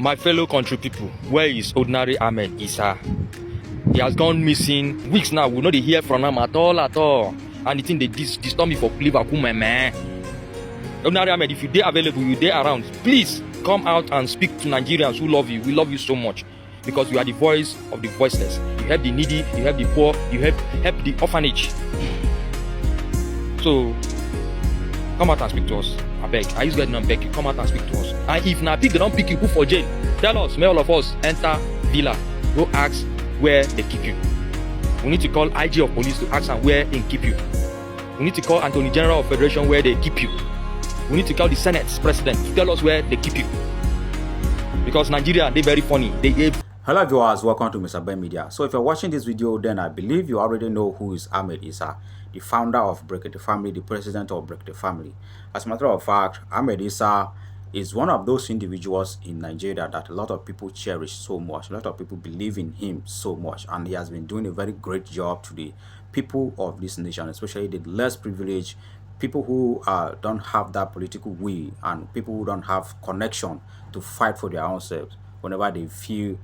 My fellow country people, where is ordinary Ahmed Isa? He has gone missing weeks now. We no dey hear from him at all. And the thing they disturb me for Liverpool, man. Ordinary Ahmed, if you dey available, you dey around, please come out and speak to Nigerians who love you. We love you so much because you are the voice of the voiceless. You help the needy, you help the poor, you help the orphanage. So come out and speak to us. I beg. I use getting on beg you. Come out and speak to us. And if na pick, they don't pick you, put for jail. Tell us, may all of us enter villa. Go ask where they keep you. We need to call IG of police to ask them where they keep you. We need to call Attorney General of Federation where they keep you. We need to call the Senate President to tell us where they keep you. Because Nigeria, they very funny. Hello viewers, welcome to Mr Ahmed Media. So if you're watching this video, then I believe you already know who is Ahmed Isa, the founder of Brekete family, the president of Brekete family. As a matter of fact, Ahmed Isa is one of those individuals in Nigeria that a lot of people cherish so much. A lot of people believe in him so much, and he has been doing a very great job to the people of this nation, especially the less privileged, people who don't have that political will, and people who don't have connection to fight for their own selves whenever they feel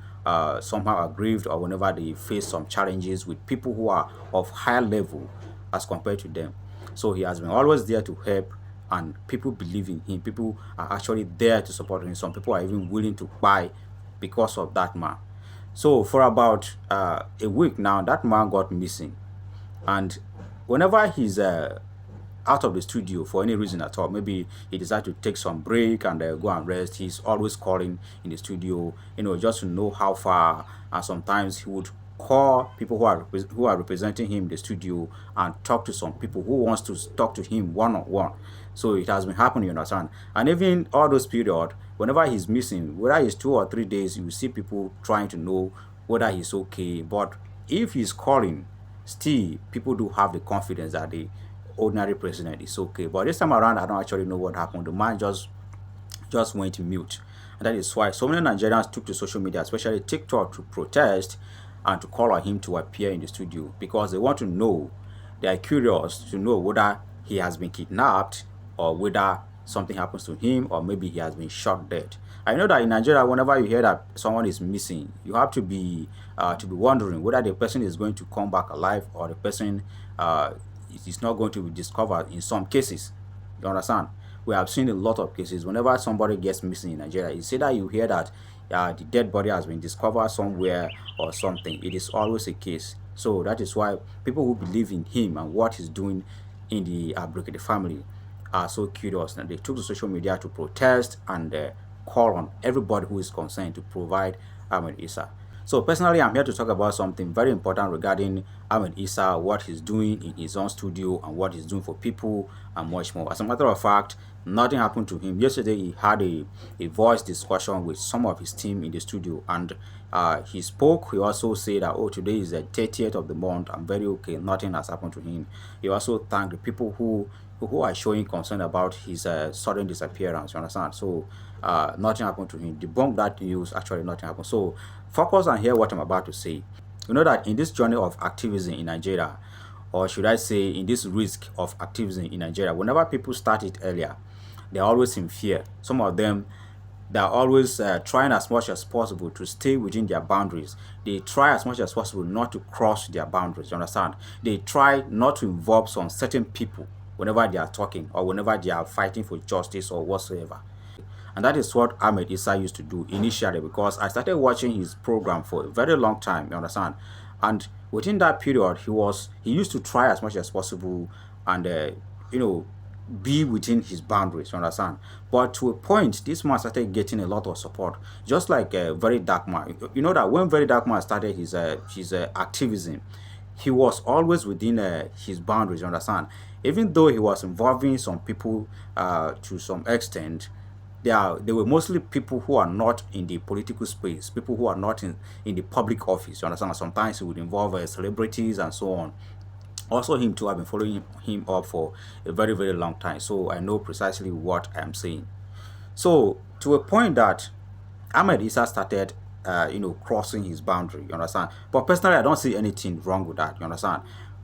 somehow aggrieved, or whenever they face some challenges with people who are of higher level as compared to them. So he has been always there to help, and people believe in him. People are actually there to support him. Some people are even willing to buy because of that man. So for about a week now, that man got missing, and whenever he's out of the studio for any reason at all, maybe he decided to take some break and go and rest, he's always calling in the studio, just to know how far. And sometimes he would call people who are representing him in the studio and talk to some people who wants to talk to him one-on-one. So it has been happening, you understand. And even all those period, whenever he's missing, whether it's 2 or 3 days, you see people trying to know whether he's okay. But if he's calling, still people do have the confidence that the ordinary president is okay. But this time around, I don't actually know what happened. The man just went mute, and that is why so many Nigerians took to social media, especially TikTok, to protest and to call on him to appear in the studio, because they want to know, they are curious to know whether he has been kidnapped, or whether something happens to him, or maybe he has been shot dead. I know that in Nigeria, whenever you hear that someone is missing, you have to be wondering whether the person is going to come back alive, or the person it is not going to be discovered in some cases. You understand? We have seen a lot of cases. Whenever somebody gets missing in Nigeria, you see that you hear that the dead body has been discovered somewhere or something. It is always a case. So that is why people who believe in him and what he's doing in the Brekete family are so curious, and they took to social media to protest and call on everybody who is concerned to provide Ahmed Isa. So personally, I'm here to talk about something very important regarding Ahmed Isa, what he's doing in his own studio, and what he's doing for people, and much more. As a matter of fact, nothing happened to him. Yesterday, he had a voice discussion with some of his team in the studio, and he spoke. He also said that, oh, today is the 30th of the month. I'm very okay. Nothing has happened to him. He also thanked the people who are showing concern about his sudden disappearance. You understand? So nothing happened to him. Debunk that news. Actually, nothing happened. So focus and hear what I'm about to say. You know that in this journey of activism in Nigeria, or should I say in this risk of activism in Nigeria, whenever people start it earlier, they're always in fear. Some of them, they're always trying as much as possible to stay within their boundaries. They try as much as possible not to cross their boundaries. You understand? They try not to involve some certain people whenever they are talking, or whenever they are fighting for justice or whatsoever. And that is what Ahmed Isa used to do initially, because I started watching his program for a very long time, you understand? And within that period, he used to try as much as possible and be within his boundaries, you understand? But to a point, this man started getting a lot of support, just like Very Dark Man. You know that when Very Dark Man started his activism, he was always within his boundaries, you understand? Even though he was involving some people to some extent, they were mostly people who are not in the political space, people who are not in the public office, you understand? Sometimes he would involve celebrities and so on. Also, him too, I've been following him up for a very, very long time, so I know precisely what I'm saying. So to a point that Ahmed Isa started crossing his boundary, you understand? But personally, I don't see anything wrong with that, you understand?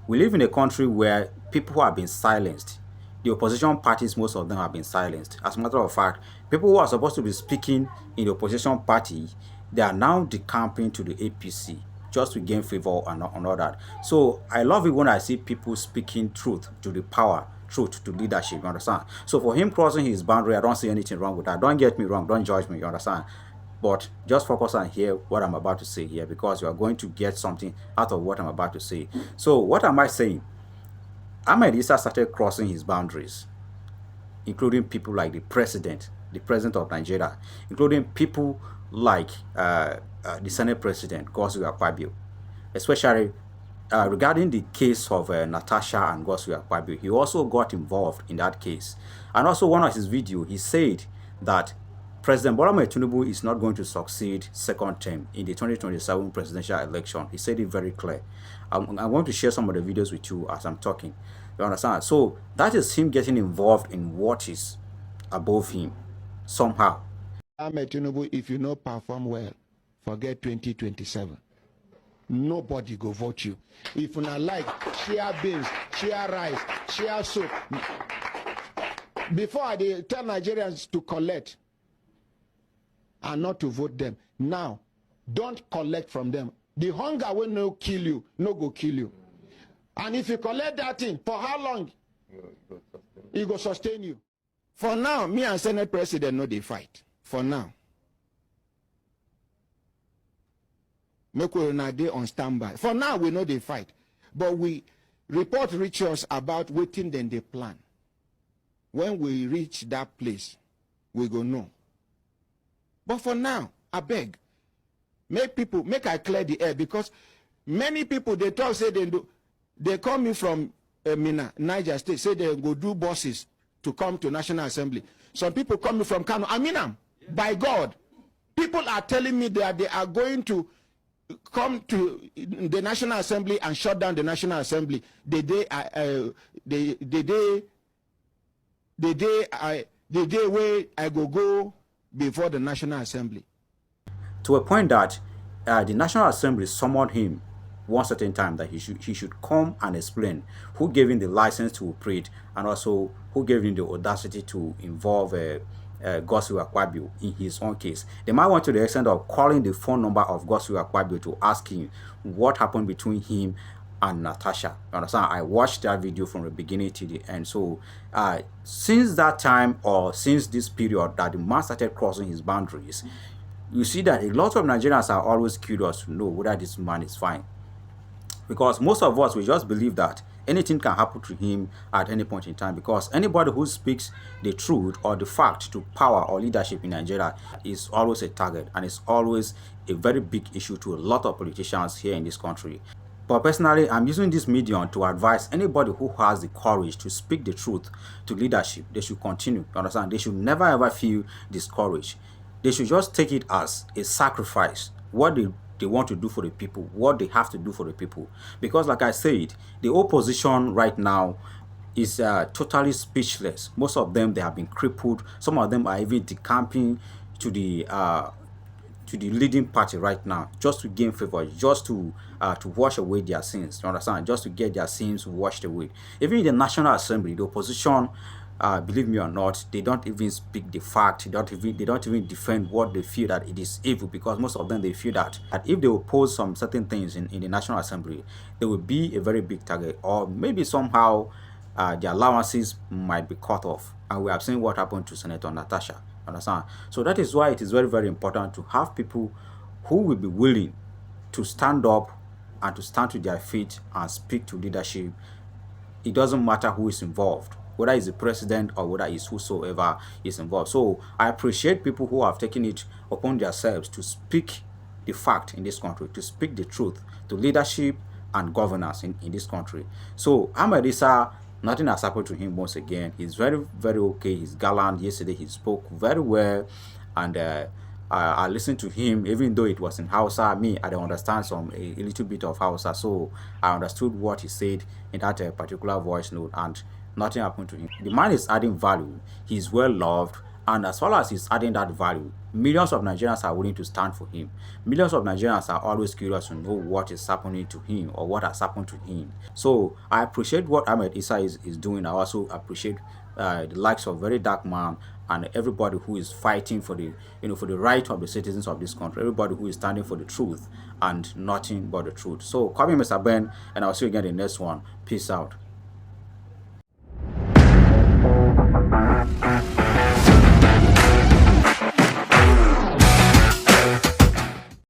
We live in a country where people who have been silenced, the opposition parties, most of them have been silenced. As a matter of fact, people who are supposed to be speaking in the opposition party, they are now decamping to the APC just to gain favor and all that. So I love it when I see people speaking truth to the power, truth to leadership, you understand? So for him crossing his boundary, I don't see anything wrong with that. Don't get me wrong, don't judge me, you understand? But just focus on hear what I'm about to say here, because you are going to get something out of what I'm about to say. So what am I saying? Ahmed Isa started crossing his boundaries, including people like the president of Nigeria, including people like the Senate President, Godswill Akpabio, especially regarding the case of Natasha and Godswill Akpabio. He also got involved in that case. And also one of his videos, he said that President Bola Ahmed Tinubu is not going to succeed second term in the 2027 presidential election. He said it very clear. I'm going to share some of the videos with you as I'm talking. You understand? So that is him getting involved in what is above him somehow. Ahmed Tinubu, if you not perform well, forget 2027. Nobody go vote you. If you not like, share beans, share rice, share soup. Before I tell Nigerians to collect and not to vote them. Now, don't collect from them. The hunger will no kill you, no go kill you. And if you collect that thing, for how long? It go sustain you. For now, me and Senate President know they fight. For now. Make we not dey on standby. For now, we know they fight. But we report reach us about waiting then they plan. When we reach that place, we go know. But for now, I beg, make I clear the air, because many people they talk say they call me from Mina, Niger State, say they go do buses to come to National Assembly. Some people call me from Kano. I mean, by God, people are telling me that they are going to come to the National Assembly and shut down the National Assembly the day where I go before the National Assembly. To a point that the National Assembly summoned him one certain time that he should come and explain who gave him the license to operate, and also who gave him the audacity to involve Godswill Akpabio in his own case. They might want to the extent of calling the phone number of Godswill Akpabio to ask him what happened between him and Natasha. You understand? I watched that video from the beginning to the end. So since that time, or since this period that the man started crossing his boundaries, you see that a lot of Nigerians are always curious to know whether this man is fine. Because most of us, we just believe that anything can happen to him at any point in time, because anybody who speaks the truth or the fact to power or leadership in Nigeria is always a target, and it's always a very big issue to a lot of politicians here in this country. But personally, I'm using this medium to advise anybody who has the courage to speak the truth to leadership. They should continue. You understand? They should never ever feel discouraged. They should just take it as a sacrifice, what they want to do for the people, what they have to do for the people. Because like I said, the opposition right now is totally speechless. Most of them, they have been crippled. Some of them are even decamping to the leading party right now, just to gain favor, just to wash away their sins. You understand? Just to get their sins washed away. Even in the National Assembly, the opposition, believe me or not, they don't even speak the fact. They don't even defend what they feel that it is evil, because most of them, they feel that if they oppose some certain things in the National Assembly, they will be a very big target, or maybe somehow their allowances might be cut off. And we have seen what happened to Senator Natasha. Understand? So that is why it is very, very important to have people who will be willing to stand up and to stand to their feet and speak to leadership. It doesn't matter who is involved, whether it's the president or whether it's whosoever is involved. So I appreciate people who have taken it upon themselves to speak the fact in this country, to speak the truth to leadership and governance in this country. So Ahmed Isa, nothing has happened to him once again. He's very, very okay. He's gallant. Yesterday he spoke very well, and I listened to him, even though it was in Hausa. Me, I don't understand a little bit of Hausa, so I understood what he said in that particular voice note, and nothing happened to him. The man is adding value. He's well loved, And as far as he's adding that value, millions of Nigerians are willing to stand for him. Millions of Nigerians are always curious to know what is happening to him or what has happened to him. So I appreciate what Ahmed Isa is doing. I also appreciate the likes of Very Dark Man and everybody who is fighting for the for the right of the citizens of this country, everybody who is standing for the truth and nothing but the truth. So call me Mr. Ben, and I'll see you again in the next one. Peace out.